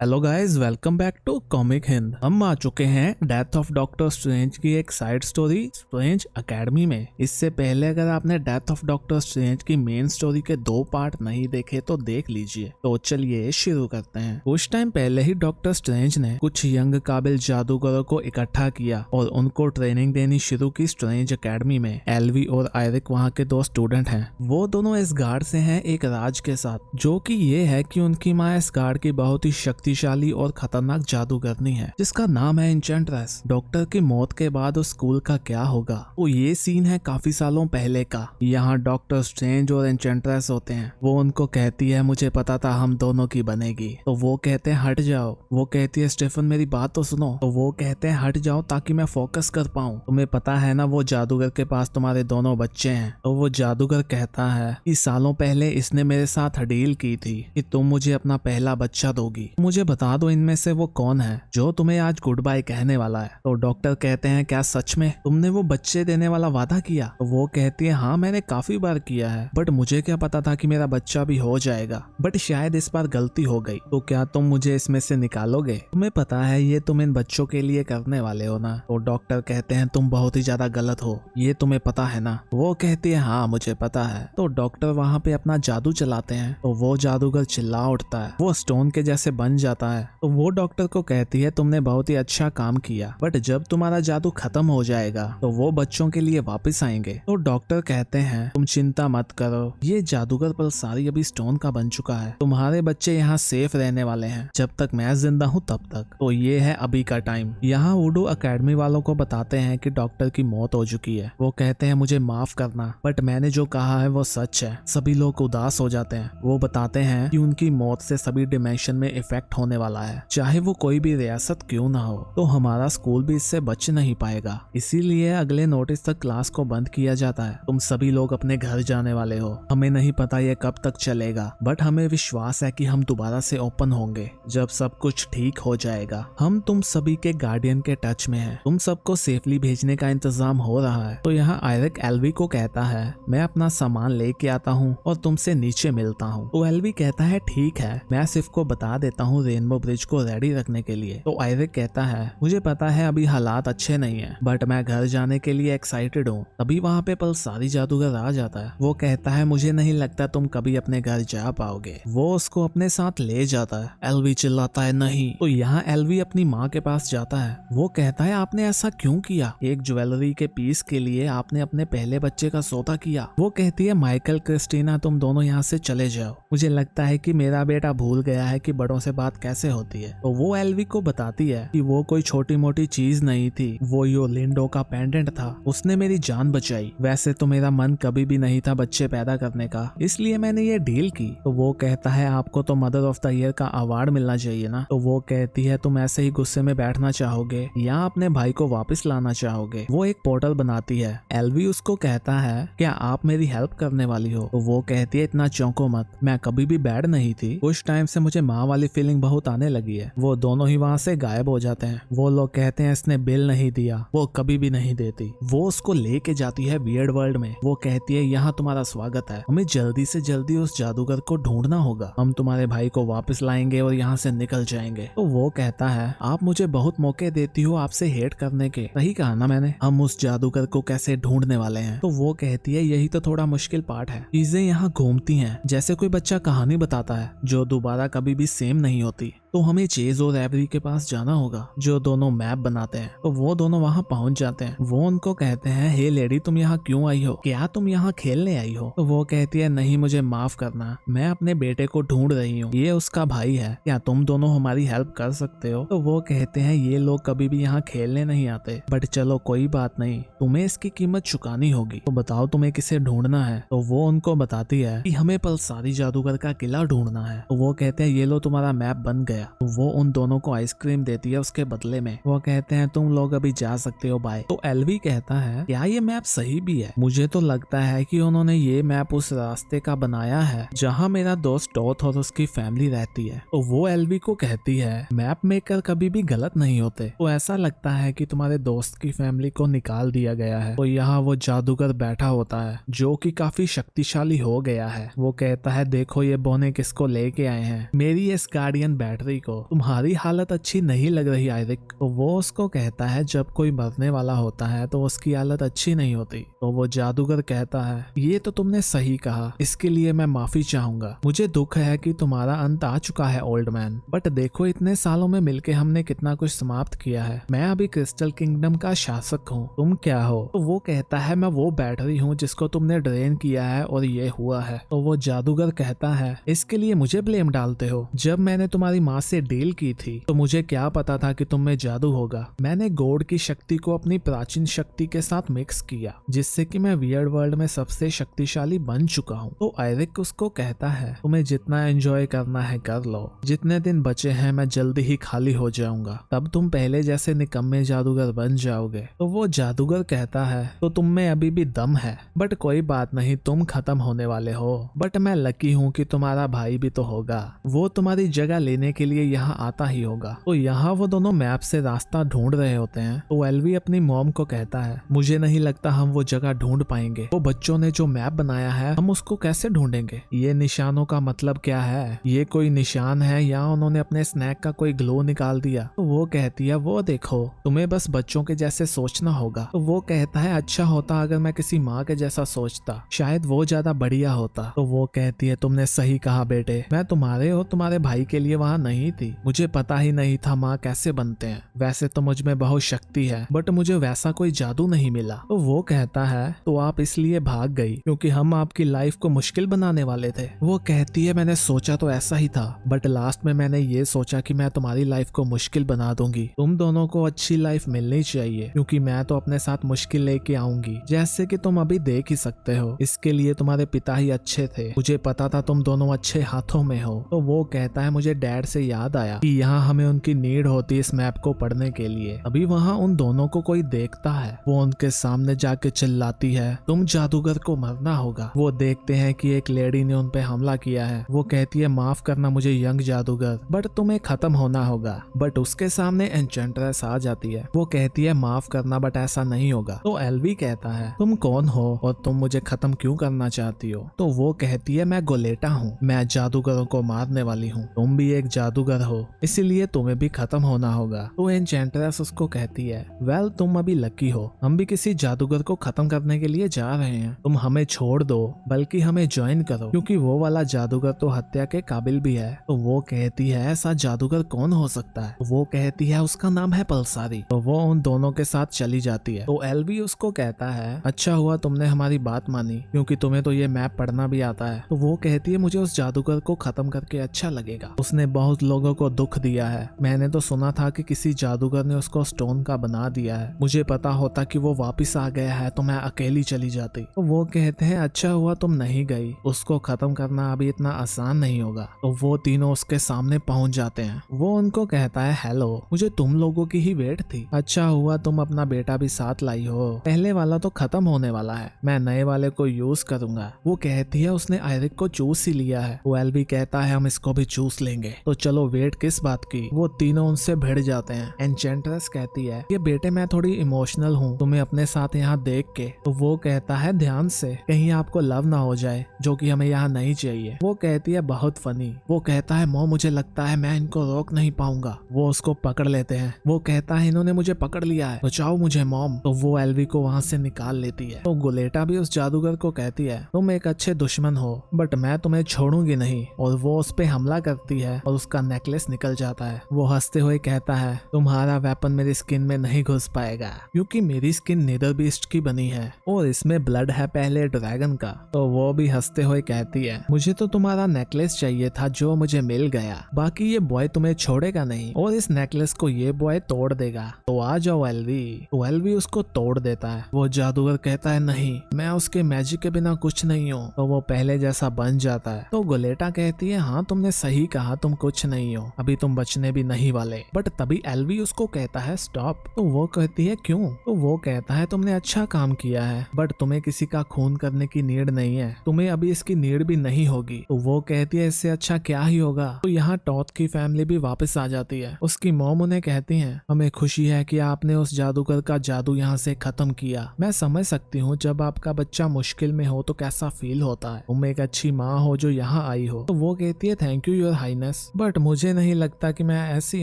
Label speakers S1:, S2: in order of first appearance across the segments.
S1: Hello guys, welcome back to comic Hind. हम आ चुके हैं डेथ ऑफ डॉक्टर स्ट्रेंज की एक साइड स्टोरी स्ट्रेंज एकेडमी में। इससे पहले अगर आपने डेथ ऑफ डॉक्टर स्ट्रेंज की मेन स्टोरी के 2 पार्ट नहीं देखे तो देख लीजिए। तो चलिए शुरू करते हैं। कुछ टाइम पहले ही डॉक्टर स्ट्रेंज ने कुछ यंग काबिल जादूगरों को इकट्ठा किया और उनको ट्रेनिंग देनी शुरू की स्ट्रेंज एकेडमी में। एल्वी और आयरिक वहाँ के 2 स्टूडेंट हैं। वो दोनों इस गार्ड से हैं एक राज के साथ, जो कि ये है कि उनकी माँ इस गार्ड की बहुत ही शक्तिशाली और खतरनाक जादूगरनी है जिसका नाम है एन्चेंट्रेस। डॉक्टर की मौत के बाद उस स्कूल का क्या होगा, वो ये सीन है काफी सालों पहले का। यहाँ डॉक्टर स्ट्रेंज और एन्चेंट्रेस होते हैं। वो उनको कहती है मुझे पता था हम दोनों की बनेगी। तो वो कहते हैं हट जाओ। वो कहती है स्टीफन मेरी बात तो सुनो। तो वो कहते हैं हट जाओ ताकि मैं फोकस कर पाऊँ। तुम्हें पता है ना वो जादूगर के पास तुम्हारे दोनों बच्चे हैं। तो वो जादूगर कहता है कि सालों पहले इसने मेरे साथ डील की थी कि तुम मुझे अपना पहला बच्चा दोगी। मुझे बता दो इनमें से वो कौन है जो तुम्हें आज गुड बाय कहने वाला है। तो डॉक्टर कहते हैं क्या सच में तुमने वो बच्चे देने वाला वादा किया। तो वो कहती है हाँ मैंने काफी बार किया है, बट मुझे क्या पता था कि मेरा बच्चा भी हो जाएगा, बट शायद इस बार गलती हो गई। तो क्या तुम मुझे इसमें से निकालोगे? तुम्हें पता है ये तुम इन बच्चों के लिए करने वाले हो ना। तो डॉक्टर कहते हैं तुम बहुत ही ज्यादा गलत हो, ये तुम्हें पता है ना। वो कहती है हाँ मुझे पता है। तो डॉक्टर वहाँ पे अपना जादू चलाते हैं तो वो जादूगर चिल्ला उठता है, वो स्टोन के जैसे बन जाता है। तो वो डॉक्टर को कहती है तुमने बहुत ही अच्छा काम किया, बट जब तुम्हारा जादू खत्म हो जाएगा तो वो बच्चों के लिए वापस आएंगे। तो डॉक्टर कहते हैं तुम चिंता मत करो, ये जादूगर पल्सारी अभी स्टोन का बन चुका है। तुम्हारे बच्चे यहाँ सेफ रहने वाले हैं जब तक मैं जिंदा हूँ तब तक। तो ये है अभी का टाइम। यहाँ वुडू एकेडमी वालों को बताते हैं कि डॉक्टर की मौत हो चुकी है। वो कहते हैं मुझे माफ करना, बट मैंने जो कहा है वो सच है। सभी लोग उदास हो जाते हैं। वो बताते हैं कि उनकी मौत से सभी डिमेंशन में इफेक्ट होने वाला है, चाहे वो कोई भी रियासत क्यों ना हो। तो हमारा स्कूल भी इससे बच नहीं पाएगा, इसीलिए अगले नोटिस तक क्लास को बंद किया जाता है। तुम सभी लोग अपने घर जाने वाले हो। हमें नहीं पता ये कब तक चलेगा, बट हमें विश्वास है कि हम दोबारा से ओपन होंगे जब सब कुछ ठीक हो जाएगा। हम तुम सभी के गार्डियन के टच में हैं। तुम सबको सेफली भेजने का इंतजाम हो रहा है। तो यहाँ आयरिक एल्वी को कहता है मैं अपना सामान लेके आता हूँ और तुमसे नीचे मिलता हूँ। तो एल्वी कहता है ठीक है, मैं सिर्फ को बता देता हूँ रेनबो ब्रिज को रेडी रखने के लिए। तो आयरिक कहता है मुझे पता है अभी हालात अच्छे नहीं है, बट मैं घर जाने के लिए एक्साइटेड हूँ। तभी वहाँ पे पल्सारी जादूगर आ जाता है। वो कहता है मुझे नहीं लगता तुम कभी अपने घर जा पाओगे। वो उसको अपने साथ ले जाता है। एल्वी चिल्लाता है नहीं। तो यहाँ एल्वी अपनी माँ के पास जाता है। वो कहता है आपने ऐसा क्यों किया? एक ज्वेलरी के पीस के लिए आपने अपने पहले बच्चे का सौदा किया। वो कहती है माइकल क्रिस्टीना तुम दोनों यहाँ से चले जाओ, मुझे लगता है कि मेरा बेटा भूल गया है कि बड़ों से बात कैसे होती है। तो वो एल्वी को बताती है कि वो कोई छोटी मोटी चीज नहीं थी, वो योलिंडो का पेंडेंट था। उसने मेरी जान बचाई। वैसे तो मेरा मन कभी भी नहीं था बच्चे पैदा करने का, इसलिए मैंने ये डील की। तो वो कहता है आपको तो मदर ऑफ द ईयर का अवार्ड मिलना चाहिए ना। तो वो कहती है तुम ऐसे ही गुस्से में बैठना चाहोगे या अपने भाई को वापस लाना चाहोगे। वो एक पोर्टल बनाती है। एल्वी उसको कहता है क्या आप मेरी हेल्प करने वाली हो? तो वो कहती है इतना चौंको मत, मैं कभी भी बैड नहीं थी। कुछ टाइम से मुझे माँ वाली फीलिंग बहुत आने लगी है। वो दोनों ही वहाँ से गायब हो जाते हैं। वो लोग कहते हैं इसने बिल नहीं दिया, वो कभी भी नहीं देती। वो उसको लेके जाती है वियर्ड वर्ल्ड में। वो कहती है यहाँ तुम्हारा स्वागत है, हमें जल्दी से जल्दी उस जादूगर को ढूंढना होगा। हम तुम्हारे भाई को वापस लाएंगे और यहाँ से निकल जाएंगे। तो वो कहता है आप मुझे बहुत मौके देती हो आपसे हेट करने के, सही कहा ना मैंने। हम उस जादूगर को कैसे ढूंढने वाले हैं? तो वो कहती है यही तो थोड़ा मुश्किल पार्ट है। चीजें यहाँ घूमती हैं जैसे कोई बच्चा कहानी बताता है जो दोबारा कभी भी सेम नहीं होती। तो हमें चेज और एवरी के पास जाना होगा जो दोनों मैप बनाते हैं। तो वो दोनों वहाँ पहुँच जाते हैं। वो उनको कहते हैं हे लेडी तुम यहाँ क्यों आई हो? क्या तुम यहाँ खेलने आई हो? तो वो कहती है नहीं मुझे माफ करना, मैं अपने बेटे को ढूंढ रही हूँ, ये उसका भाई है, क्या तुम दोनों हमारी हेल्प कर सकते हो? तो वो कहते हैं ये लोग कभी भी यहाँ खेलने नहीं आते, बट चलो कोई बात नहीं, तुम्हें इसकी कीमत चुकानी होगी। तो बताओ तुम्हें किसे ढूंढना है? तो वो उनको बताती है कि हमें पल्सारी जादूगर का किला ढूंढना है। तो वो कहते हैं ये लो तुम्हारा मैप बन गया। तो वो उन दोनों को आइसक्रीम देती है उसके बदले में। वो कहते हैं तुम लोग अभी जा सकते हो, बाय। तो एल्वी कहता है क्या ये मैप सही भी है? मुझे तो लगता है कि उन्होंने ये मैप उस रास्ते का बनाया है जहाँ मेरा दोस्त डॉथ और उसकी फैमिली रहती है। तो वो एल्वी को कहती है मैप मेकर कभी भी गलत नहीं होते। तो ऐसा लगता है कि तुम्हारे दोस्त की फैमिली को निकाल दिया गया है। तो यहाँ वो जादूगर बैठा होता है जो कि काफी शक्तिशाली हो गया है। वो कहता है देखो ये बोने किसको लेके आए हैं, मेरी इस गार्डियन बैटरी बैटरी को। तुम्हारी हालत अच्छी नहीं लग रही आयरिक। तो वो उसको कहता है जब कोई मरने वाला होता है तो उसकी हालत अच्छी नहीं होती। तो वो जादूगर कहता है ये तो तुमने सही कहा, इसके लिए मैं माफी चाहूंगा। मुझे दुख है कि तुम्हारा अंत आ चुका है ओल्ड मैन, बट देखो इतने सालों में मिलके हमने कितना कुछ समाप्त किया है। मैं अभी क्रिस्टल किंगडम का शासक हूँ, तुम क्या हो? तो वो कहता है मैं वो बैटरी हूँ जिसको तुमने ड्रेन किया है और ये हुआ है। तो वो जादूगर कहता है इसके लिए मुझे ब्लेम डालते हो? जब मैंने तुम्हारी माँ से डील की थी तो मुझे क्या पता था कि तुम में जादू होगा। मैंने गॉड की शक्ति को अपनी प्राचीन शक्ति के साथ मिक्स किया जिससे कि मैं वियर्ड वर्ल्ड में सबसे शक्तिशाली बन चुका हूँ। तो आयरिक उसको कहता है तुम्हें जितना एंजॉय करना है कर लो, जितने दिन बचे हैं मैं जल्दी ही खाली हो जाऊंगा, तब तुम पहले जैसे निकम्मे जादूगर बन जाओगे। तो वो जादूगर कहता है तो तुम में अभी भी दम है, बट कोई बात नहीं, तुम खत्म होने वाले हो। बट मैं लकी हूँ कि तुम्हारा भाई भी तो होगा, वो तुम्हारी जगह लेने के लिए यहाँ आता ही होगा। तो यहाँ वो दोनों मैप से रास्ता ढूंढ रहे होते हैं। तो एल्वी अपनी मॉम को कहता है मुझे नहीं लगता हम वो जगह ढूंढ पाएंगे। वो बच्चों ने जो मैप बनाया है हम उसको कैसे ढूंढेंगे? ये निशानों का मतलब क्या है? ये कोई निशान है या उन्होंने अपने स्नैक का कोई ग्लो निकाल दिया? तो वो कहती है वो देखो, तुम्हें बस बच्चों के जैसे सोचना होगा। तो वो कहता है अच्छा होता अगर मैं किसी माँ के जैसा सोचता, शायद वो ज्यादा बढ़िया होता। तो वो कहती है तुमने सही कहा बेटे, मैं तुम्हारे और तुम्हारे भाई के लिए वहाँ नहीं थी, मुझे पता ही नहीं था माँ कैसे बनते हैं। वैसे तो मुझ में बहुत शक्ति है बट मुझे वैसा कोई जादू नहीं मिला। तो वो कहता है तो आप इसलिए भाग गई क्योंकि हम आपकी लाइफ को मुश्किल बनाने वाले थे। वो कहती है मैंने सोचा तो ऐसा ही था, बट लास्ट में मैंने ये सोचा कि मैं तुम्हारी लाइफ को मुश्किल बना दूंगी। तुम दोनों को अच्छी लाइफ मिलनी चाहिए क्योंकि मैं तो अपने साथ मुश्किल लेके आऊंगी, जैसे कि तुम अभी देख ही सकते हो। इसके लिए तुम्हारे पिता ही अच्छे थे, मुझे पता था तुम दोनों अच्छे हाथों में हो। तो वो कहता है मुझे डैड से याद आया कि यहाँ हमें उनकी नीड होती इस मैप को पढ़ने के लिए। अभी वहाँ उन दोनों को कोई देखता है, वो उनके सामने जाके चिल्लाती है तुम जादूगर को मरना होगा। वो देखते हैं कि एक लेडी ने उन पे हमला किया है। वो कहती है माफ करना मुझे यंग जादूगर, बट तुम्हें खत्म होना होगा। बट उसके सामने एन्चेंट्रेस आ जाती है। वो कहती है माफ करना बट ऐसा नहीं होगा। तो एल्वी कहता है तुम कौन हो और तुम मुझे खत्म क्यों करना चाहती हो? तो वो कहती है मैं गोलेटा हूँ, मैं जादूगरों को मारने वाली हूँ, तुम भी एक जादूगर हो इसीलिए तुम्हें भी खत्म होना होगा। तो एन्चेंट्रेस उसको कहती है वेल तुम अभी लकी हो, हम भी किसी जादूगर को खत्म करने के लिए जा रहे हैं, तुम हमें छोड़ दो बल्कि हमें ज्वाइन करो क्योंकि वो वाला जादूगर तो हत्या के काबिल भी है। तो वो कहती है ऐसा जादूगर कौन हो सकता है? वो कहती है उसका नाम है पल्सारी। तो वो उन दोनों के साथ चली जाती है। तो एल्वी उसको कहता है अच्छा हुआ तुमने हमारी बात मानी क्योंकि तुम्हें तो ये मैप पढ़ना भी आता है। तो वो कहती है मुझे उस जादूगर को खत्म करके अच्छा लगेगा, उसने बहुत लोगों को दुख दिया है। मैंने तो सुना था कि किसी जादूगर ने उसको स्टोन का बना दिया है, मुझे पता होता कि वो वापस आ गया है तो मैं अकेली चली जाती। तो वो कहते हैं अच्छा हुआ तुम नहीं गई, उसको खत्म करना अभी इतना आसान नहीं होगा। तो वो तीनों उसके सामने पहुंच जाते हैं। वो उनको कहता है हेलो, मुझे तुम लोगों की ही वेट थी, अच्छा हुआ तुम अपना बेटा भी साथ लाई हो, पहले वाला तो खत्म होने वाला है, मैं नए वाले को यूज करूंगा। वो कहती है उसने आयरिक को चूस ही लिया है। वो एल्वी कहता है हम इसको भी चूस लेंगे, तो चलो वेट किस बात की। वो तीनों उनसे भिड़ जाते हैं। एन्चेंट्रेस कहती है कि बेटे मैं थोड़ी इमोशनल हूँ तुम्हें अपने साथ यहाँ देख के। तो वो कहता है ध्यान से, कहीं आपको लव ना हो जाए जो कि हमें यहाँ नहीं चाहिए। वो कहती है बहुत फनी। वो कहता है मॉम मुझे लगता है मैं इनको रोक नहीं पाऊंगा। वो उसको पकड़ लेते हैं। वो कहता है इन्होंने मुझे पकड़ लिया है, बचाओ मुझे मॉम। तो वो एल्वी को वहाँ से निकाल लेती है। तो गोलेटा भी उस जादूगर को कहती है तुम एक अच्छे दुश्मन हो बट मैं तुम्हें छोड़ूंगी नहीं। और वो उस पे हमला करती है और उसका नेकलेस निकल जाता है। वो हंसते हुए कहता है तुम्हारा वेपन मेरी स्किन में नहीं घुस पाएगा क्योंकि मेरी स्किन नीदर बीस्ट की बनी है और इसमें ब्लड है पहले ड्रैगन का। तो वो भी हंसते हुए कहती है मुझे तो तुम्हारा नेकलेस चाहिए था जो मुझे मिल गया, बाकी ये बॉय तुम्हें छोड़ेगा नहीं और इस नेकलेस को ये बॉय तोड़ देगा, तो आ जाओ एल्वी। तो एल्वी उसको तोड़ देता है। वो जादूगर कहता है नहीं मैं उसके मैजिक के बिना कुछ नहीं हूँ। तो वो पहले जैसा बन जाता है। तो गोलेटा कहती है हाँ तुमने सही कहा, तुम कुछ नहीं हो, अभी तुम बचने भी नहीं वाले। बट तभी एल्वी उसको कहता है स्टॉप। तो वो कहती है क्यों? तो वो कहता है तुमने अच्छा काम किया है बट तुम्हें किसी का खून करने की नीड नहीं है, तुम्हें अभी इसकी नीड भी नहीं होगी। तो वो कहती है इससे अच्छा क्या ही होगा। तो यहाँ टॉथ की फैमिली भी वापस आ जाती है। उसकी मॉम उन्हें कहती है हमें खुशी है कि आपने उस जादूगर का जादू यहाँ से खत्म किया। मैं समझ सकती हूँ जब आपका बच्चा मुश्किल में हो तो कैसा फील होता है, तुम एक अच्छी माँ हो जो यहाँ आई हो। तो वो कहती है thank you your highness but मुझे नहीं लगता कि मैं ऐसी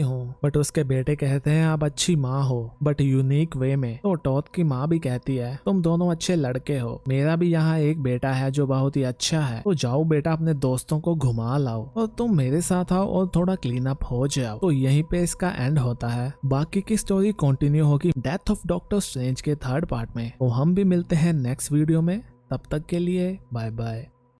S1: हूँ। बट उसके बेटे कहते हैं आप अच्छी माँ हो, बट यूनिक वे में। तो टॉथ की माँ भी कहती है तुम दोनों अच्छे लड़के हो, मेरा भी यहाँ एक बेटा है जो बहुत ही अच्छा है, तो जाओ बेटा अपने दोस्तों को घुमा लाओ और तुम मेरे साथ आओ और थोड़ा क्लीन अप हो जाओ। तो यहीं पे इसका एंड होता है। बाकी की स्टोरी कंटिन्यू होगी डेथ ऑफ डॉक्टर स्ट्रेंज के थर्ड पार्ट में। तो हम भी मिलते हैं नेक्स्ट वीडियो में, तब तक के लिए बाय बाय।